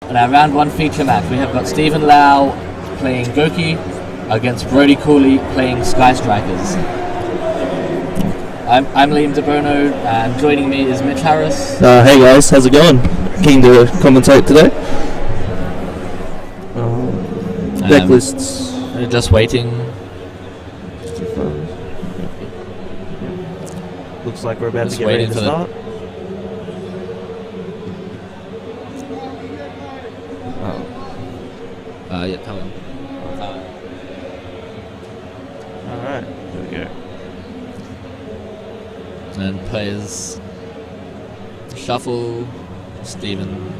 In our round 1 feature match, we have got Stephen Lau playing Goki against Brodie Cooley playing Sky Strikers. I'm Liam DeBono, and joining me is Mitch Harris. Hey guys, how's it going? Keen to commentate today. Deck lists. We're just waiting. Looks like we're about to get ready to start. Yeah, tell him. Alright, here we go. And players shuffle. Stephen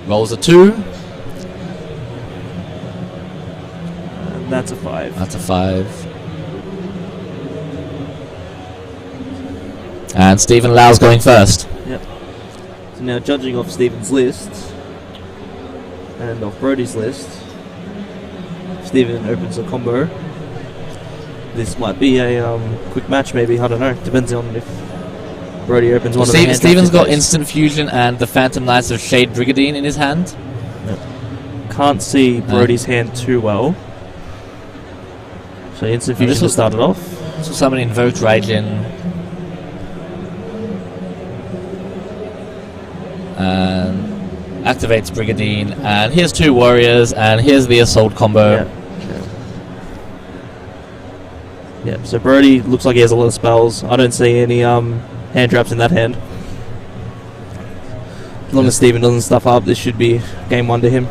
rolls a 2. And that's a 5. That's a 5. And Stephen Lau's going first. Yep. So now, judging off Stephen's list and off Brodie's list, Stephen opens a combo. This might be a quick match, maybe. I don't know. Depends on if Brodie opens one of the hand. Stephen's got Instant Fusion and the Phantom Knights of Shade Brigadine in his hand. Yep. Can't see Brodie's hand too well. So Instant Fusion will start it off. So someone invoked Raijin. And activates Brigadine. And here's 2 warriors. And here's the Assault combo. Yeah. Yeah, so Brodie looks like he has a lot of spells. I don't see any hand traps in that hand. As long as Stephen doesn't stuff up, this should be game 1 to him.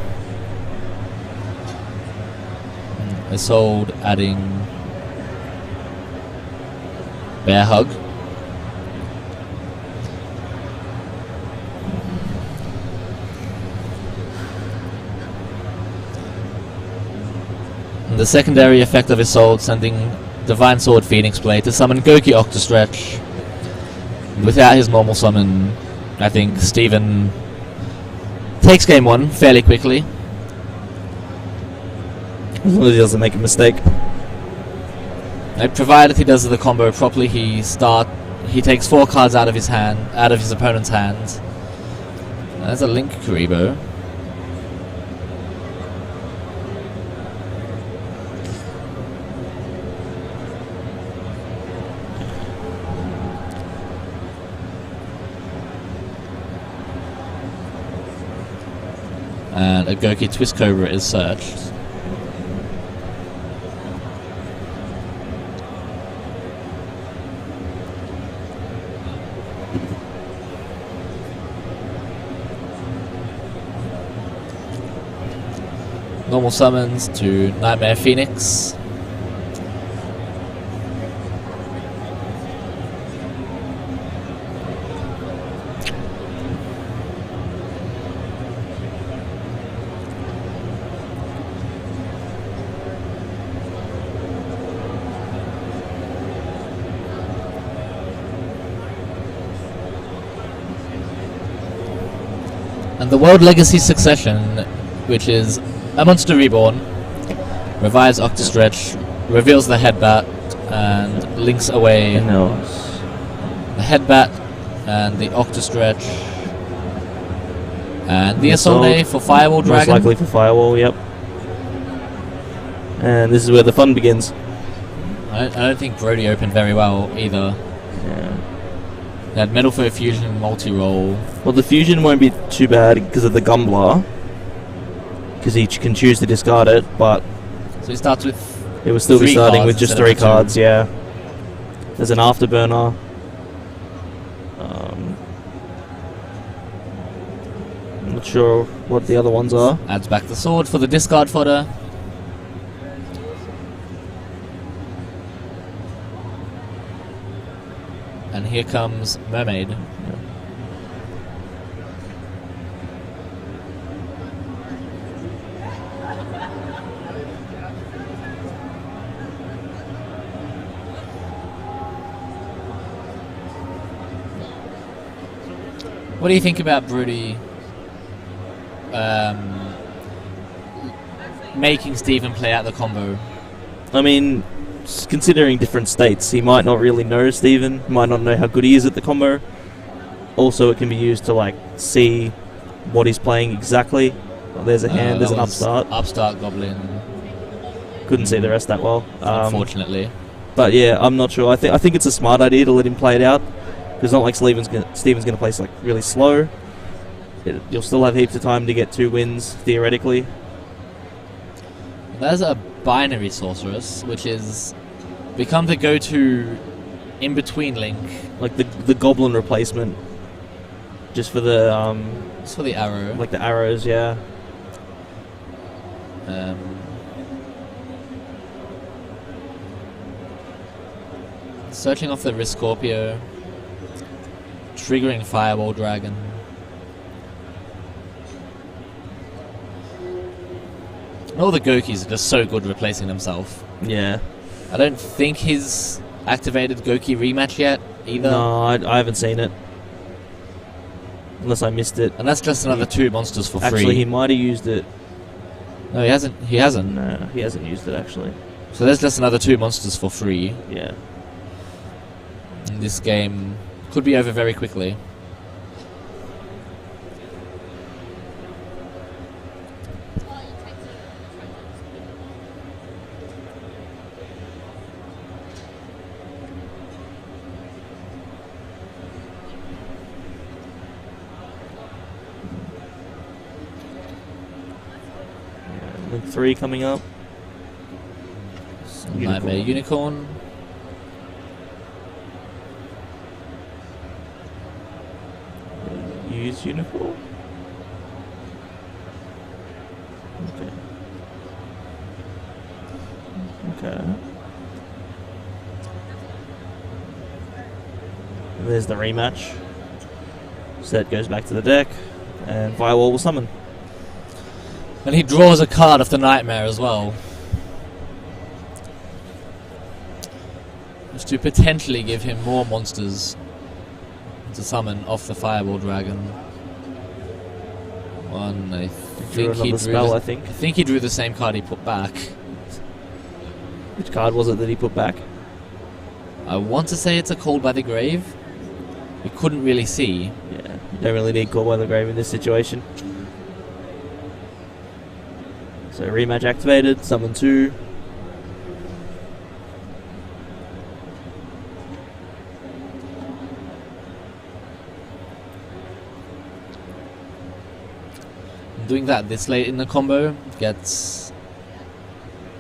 Assault adding Bear Hug. And the secondary effect of Assault sending Divine Sword Phoenix Blade to summon Goki Octostretch. Without his normal summon, I think Stephen takes game 1 fairly quickly. As long as he doesn't make a mistake. Provided he does the combo properly, he takes 4 cards out of his opponent's hand. There's a Link Karibo. And a Goki Twist Cobra is searched. Normal summons to Nightmare Phoenix. And the World Legacy Succession, which is a Monster Reborn, revives Octostretch, reveals the Headbat, and links away the Headbat and the Octostretch and the Assault for Firewall Dragon. Most likely for Firewall, yep. And this is where the fun begins. I don't think Brodie opened very well either. Yeah. They had Metal Foe Fusion multi-roll. Well, the Fusion won't be too bad because of the Gumbler, because he can choose to discard it, but so he starts with it will still be starting with just 3 cards, yeah. There's an Afterburner. I'm not sure what the other ones are. Adds back the sword for the discard fodder. And here comes Mermaid. Yeah. What do you think about Brodie making Stephen play out the combo? I mean, considering different states, he might not really know Stephen, might not know how good he is at the combo. Also, it can be used to like see what he's playing exactly. Oh, there's a hand. There's an upstart. Upstart goblin. Couldn't see the rest that well. Unfortunately. But yeah, I'm not sure. I think it's a smart idea to let him play it out. Because it's not like Steven's going to play like really slow. You'll still have heaps of time to get 2 wins, theoretically. There's a binary sorceress, which is become the go-to in-between link. Like the goblin replacement. Just for the... It's for the arrow. Like the arrows, yeah. Searching off the Risk Scorpio. Triggering Fireball Dragon. All the Gokis are just so good replacing themselves. Yeah. I don't think he's activated Goki rematch yet either. No, I haven't seen it. Unless I missed it. And that's just another 2 monsters for free. Actually, he might have used it. No, he hasn't. He hasn't. No, he hasn't used it, actually. So there's just another 2 monsters for free. Yeah. And this game could be over very quickly. Link 3 coming up. Nightmare Unicorn. Use unicorn. Okay. There's the rematch. Set goes back to the deck, and Firewall will summon. And he draws a card off the Nightmare as well. Just to potentially give him more monsters to summon off the Fireball Dragon. One, I think he drew spell, I I think he drew the same card he put back. Which card was it that he put back? I want to say it's a Call by the Grave. We couldn't really see. Yeah, you don't really need Call by the Grave in this situation. So rematch activated, summon 2. Doing that this late in the combo gets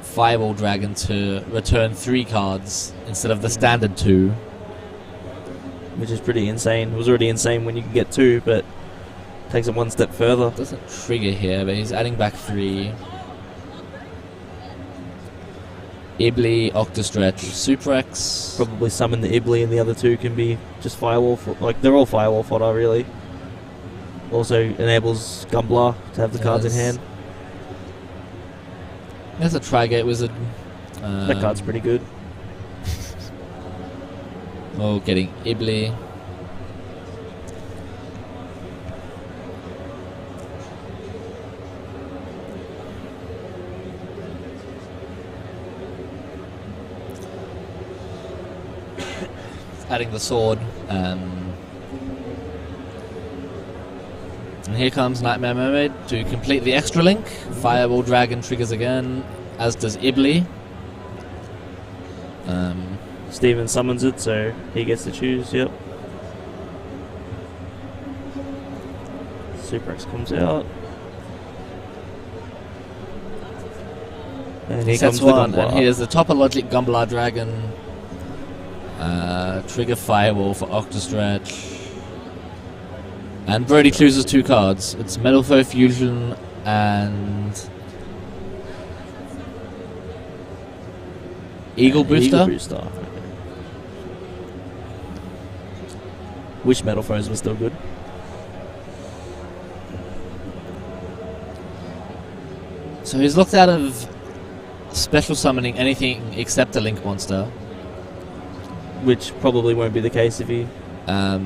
Fireball Dragon to return 3 cards instead of the standard 2. Which is pretty insane. It was already insane when you can get 2, but takes it one step further. Doesn't trigger here, but he's adding back 3. Ibly, Octastretch, Suprex. Probably summon the Ibly, and the other 2 can be just Firewall. Like, they're all Firewall fodder, really. Also enables Gumbler to have the cards in hand. There's a Trigate Wizard. That card's pretty good. Oh, getting Ibly. Adding the sword. And here comes Nightmare Mermaid to complete the extra link. Fireball Dragon triggers again, as does Ibly. Steven summons it, so he gets to choose, yep. Suprex comes out. And here comes the Gumbler. And here's the Topologic Gumbler Dragon. Trigger Firewall for Octastretch. And Brodie chooses 2 cards. It's Metal Foe Fusion and Eagle Booster. Eagle Booster. Wish Metal Foes were still good. So he's locked out of special summoning anything except a Link monster. Which probably won't be the case if he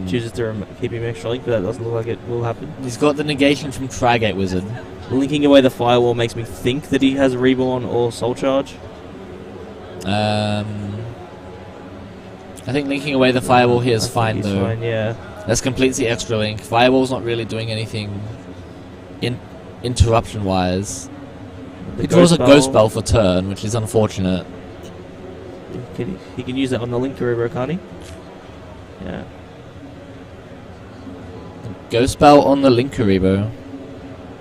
chooses to keep him extra link, but that doesn't look like it will happen. He's got the negation from Trigate Wizard. Linking away the Firewall makes me think that he has Reborn or Soul Charge. I think linking away the Firewall here is fine, though. Fine, yeah. That's completely extra link. Firewall's not really doing anything interruption-wise. He draws a Ghost Bell for turn, which is unfortunate. He can use that on the Linkuriboh, can't he? Yeah. Ghost Bell on the Linkuriboh.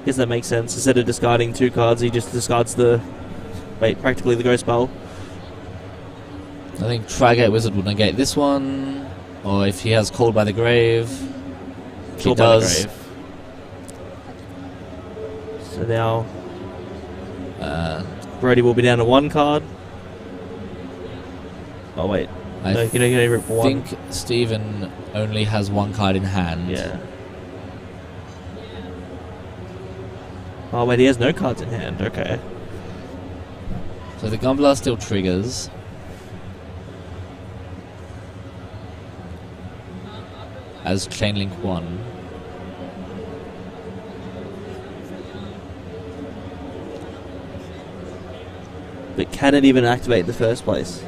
Guess that makes sense. Instead of discarding 2 cards, he just discards practically the Ghost Bell. I think Tri-Gate Wizard will negate this one, or if he has Called by the Grave, he does. So now, Brodie will be down to 1 card. Oh wait, I you can only rip for 1. think Stephen only has 1 card in hand. Yeah. Oh wait, he has no cards in hand. Okay. So the Gunblast still triggers. As Chainlink 1. But can it even activate in the first place?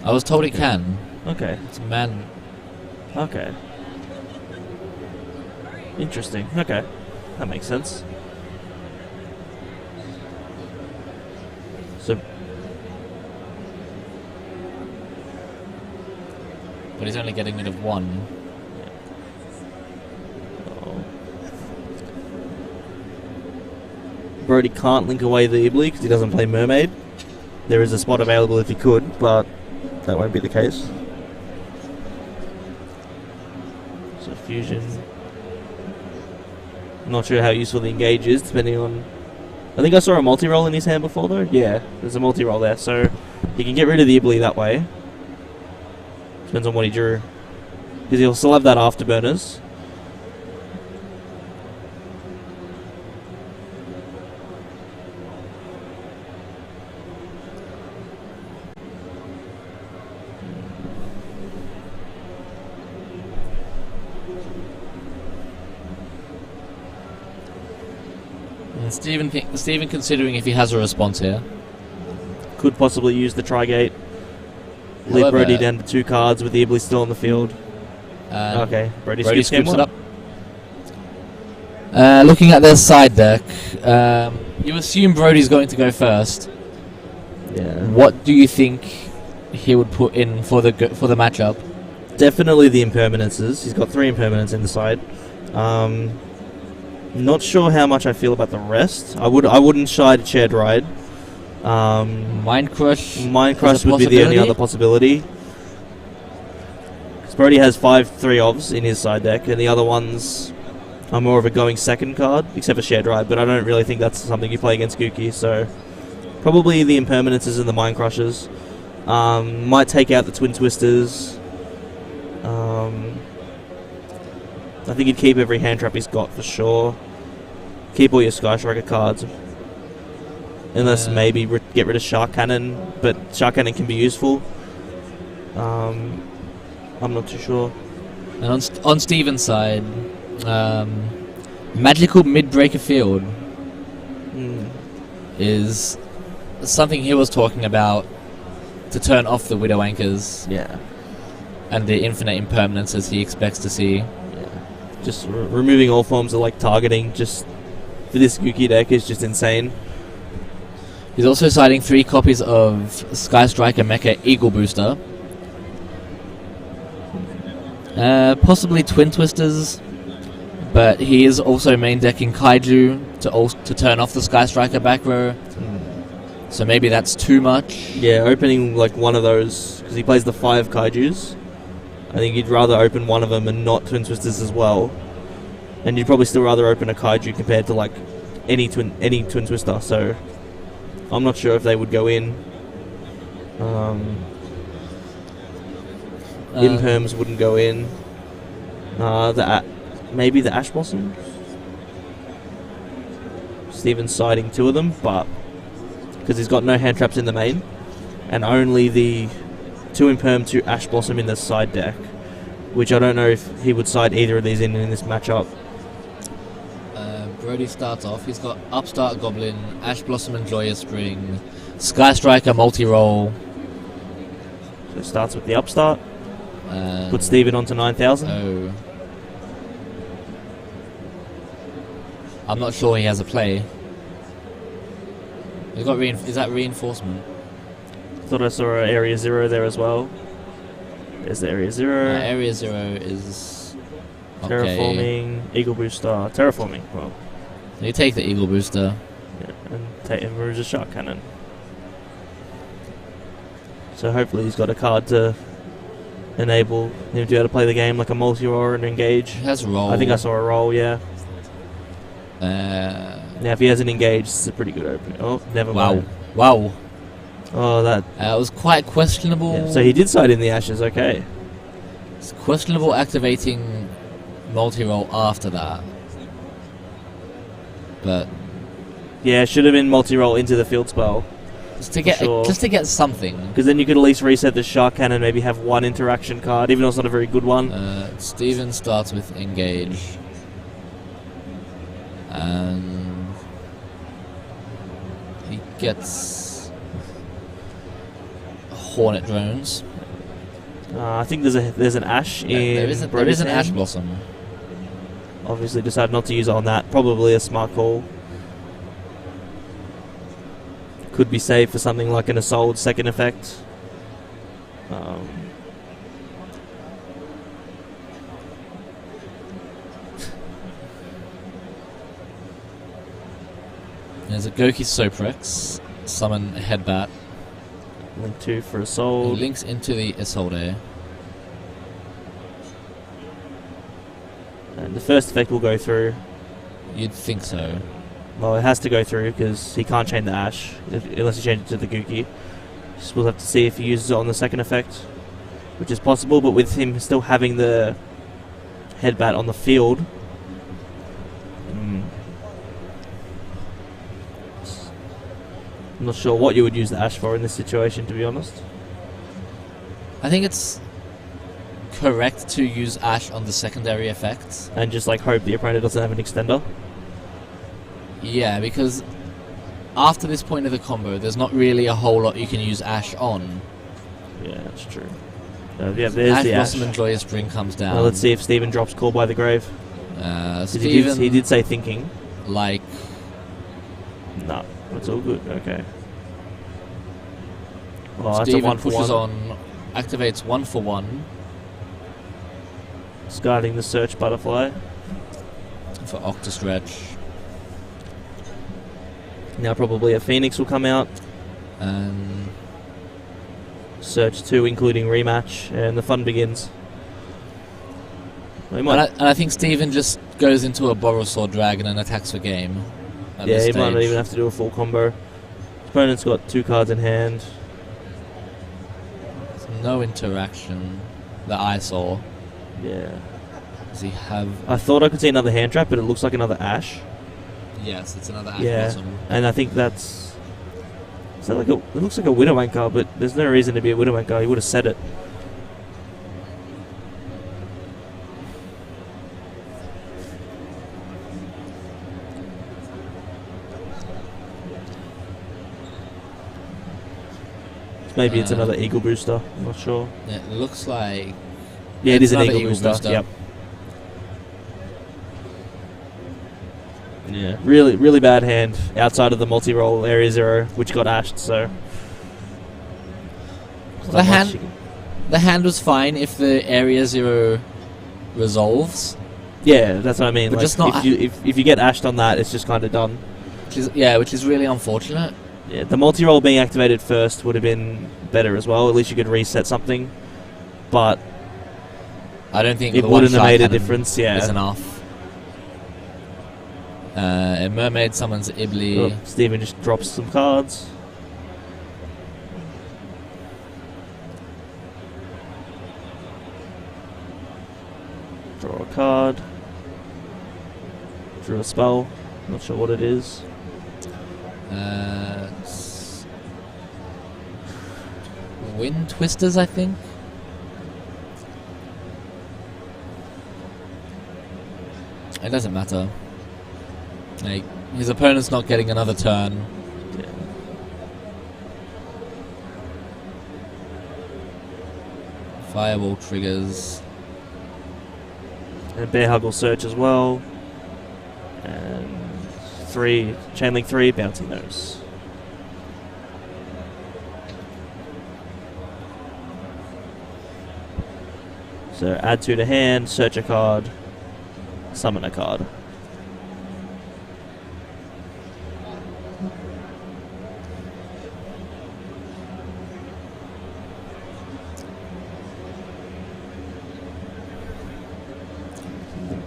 I was told it can. Okay. It's a man. Okay. Interesting. Okay. That makes sense. So, But he's only getting rid of 1. Brodie can't link away the Ibly because he doesn't play Mermaid. There is a spot available if he could, but that won't be the case. So Fusion. Not sure how useful the Engage is, depending on... I think I saw a multi-roll in his hand before, though. Yeah, there's a multi-roll there, so he can get rid of the Ibly that way. Depends on what he drew. Because he'll still have that Afterburners. Stephen considering if he has a response here. Could possibly use the Tri-Gate. Leave Brodie down to 2 cards with the Ibly still on the field. Okay, Brodie scoops it up. Looking at their side deck, you assume Brodie's going to go first. Yeah. What do you think he would put in for the matchup? Definitely the Impermanences. He's got 3 Impermanents in the side. Not sure how much I feel about the rest. I wouldn't shy to Shared Ride. Mind Crush would be the only other possibility. Because Brodie has 5 3-ofs in his side deck, and the other ones are more of a going second card, except for Shared Ride, but I don't really think that's something you play against Gookie, so probably the Impermanences and the Mind Crushers. Might take out the Twin Twisters. I think he'd keep every hand trap he's got for sure. Keep all your Sky Striker cards. Unless maybe get rid of Shark Cannon, but Shark Cannon can be useful. I'm not too sure. And on Steven's side, Magical Midbreaker Field is something he was talking about to turn off the Widow Anchors. Yeah. And the infinite impermanences he expects to see. Yeah. Just removing all forms of targeting just for this Gookie deck is just insane. He's also citing 3 copies of Sky Striker Mecha Eagle Booster. Possibly Twin Twisters, but he is also main decking Kaiju to turn off the Sky Striker back row. So maybe that's too much. Yeah, opening one of those, because he plays the 5 Kaijus. I think you'd rather open one of them and not Twin Twisters as well. And you'd probably still rather open a Kaiju compared to any Twin Twister, so I'm not sure if they would go in. Imperms wouldn't go in. Maybe the Ash Blossoms. Steven's siding 2 of them, but because he's got no hand traps in the main, and only the 2 Imperm, 2 Ash Blossom in the side deck, which I don't know if he would side either of these in this matchup. Brodie starts off. He's got Upstart Goblin, Ash Blossom and Joyous Spring, Sky Striker multi-roll. So it starts with the Upstart. Put Steven onto 9,000. Oh. I'm not sure he has a play. He's got is that reinforcement? Thought I saw Area 0 there as well. There's the Area 0. Area 0 is... Terraforming, Eagle Booster. Terraforming, well. You take the Eagle Booster. Yeah, and remove the Shark Cannon. So hopefully he's got a card to enable him to be able to play the game like a multi-roll and engage. He has roll. I think I saw a roll, yeah. Now if he hasn't engaged, it's a pretty good opening. Oh, never mind. Wow. Oh, that... was quite questionable. Yeah, so he did side in the Ashes, okay. It's questionable activating multi-roll after that. But... yeah, it should have been multi-roll into the field spell. Just to get something. Because then you could at least reset the Shark Cannon, maybe have one interaction card, even though it's not a very good one. Steven starts with engage. And he gets Hornet drones. I think there's an Ash in there is an Ash Blossom. Obviously decided not to use it on that. Probably a smart call. Could be saved for something like an Assault second effect. There's a Goki Soprex. Summon a Headbat. Link 2 for Assault. Links into the Isolde. And the first effect will go through. You'd think so. Well, it has to go through because he can't chain the Ash unless he changes it to the Gookie. Just we'll have to see if he uses it on the second effect, which is possible, but with him still having the Headbat on the field. I'm not sure what you would use the Ash for in this situation, to be honest. I think it's correct to use Ash on the secondary effects. And just like hope the opponent doesn't have an extender. Yeah, because after this point of the combo, there's not really a whole lot you can use Ash on. Yeah, that's true. Yeah, there's Ash the Blossom Ash. and Joyous Spring comes down. Well, let's see if Steven drops Call by the Grave. Steven, he did say thinking. Like... no, it's all good, okay. Well, Steven that's a 1 for pushes 1. on, activates 1 for 1. Discarding the Search Butterfly. For Octastretch. Now probably a Phoenix will come out. And Search 2 including Rematch, and the fun begins. Well, and I think Steven just goes into a Borrowsaur Dragon and attacks for game. Yeah, he might not even have to do a full combo. His opponent's got 2 cards in hand. There's no interaction that I saw. Yeah. Does he have... I thought I could see another hand trap, but it looks like another Ash. Yes, it's another Ash Blossom. And I think that's... is that like it looks like a Widowmaker, but there's no reason to be a Widowmaker. He would have said it. Maybe it's another Eagle Booster. I'm not sure. Yeah, it looks like... yeah, it is an Eagle Booster. Yep. Yeah, really, really bad hand outside of the multi-roll Area 0, which got ashed, so... The hand was fine if the Area 0 resolves. Yeah, that's what I mean. But like, just not... if you get ashed on that, it's just kind of done. Which is really unfortunate. Yeah, the multi-roll being activated first would have been better as well. At least you could reset something. But... I don't think it wouldn't have made a difference, yeah. Is enough. Mermaid summons Ibli. Oh, Steven just drops some cards. Draw a card. Drew a spell. Not sure what it is. It's Wind Twisters, I think. It doesn't matter. Like, his opponent's not getting another turn. Yeah. Firewall triggers. And Bear Hug will search as well. And 3, Chain Link 3, Bouncy Nose. So add 2 to hand, search a card, summon a card.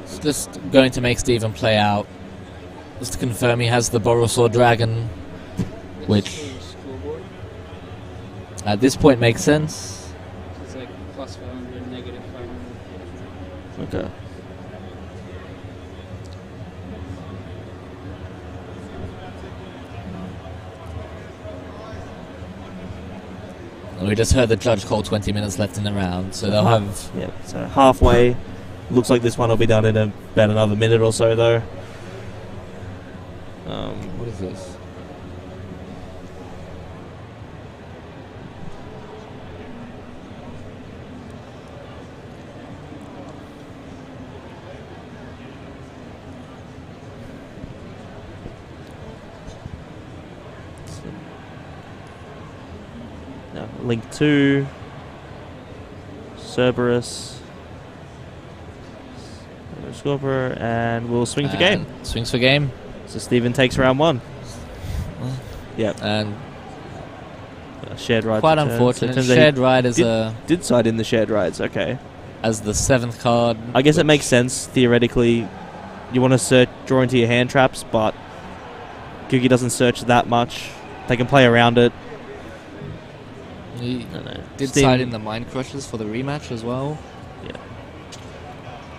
It's just going to make Stephen play out. Just to confirm he has the Borosaur Dragon, which at this point makes sense. It's like plus 500, negative 500. Okay. We just heard the judge call 20 minutes left in the round, so they'll have... Yeah, so halfway. Looks like this one will be done in about another minute or so, though. What is this? No, Link 2. Cerberus. Scorper, and we'll swing for game. Swings for game. So Stephen takes round 1. Yep. And shared ride. quite unfortunate. Shared ride is did side in the shared rides. Okay. As the 7th card. I guess it makes sense theoretically. You want to search, draw into your hand traps, but Googie doesn't search that much. They can play around it. He did side in the Mind Crushers for the rematch as well. Yeah.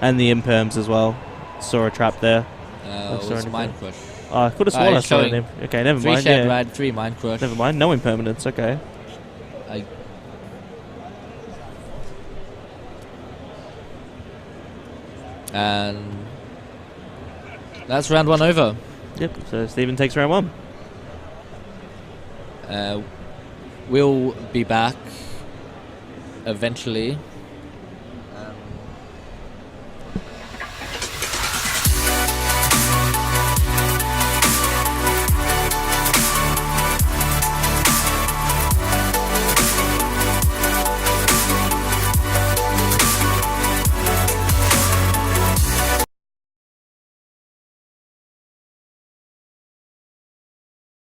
And the Imperms as well. Saw a trap there. It was Mind Crush. Oh, I could have sworn I saw it. Okay, never mind. 3 shared ride, 3 Mind Crush. Never mind, no impermanence, okay. And that's round 1 over. Yep, so Stephen takes round 1. We'll be back eventually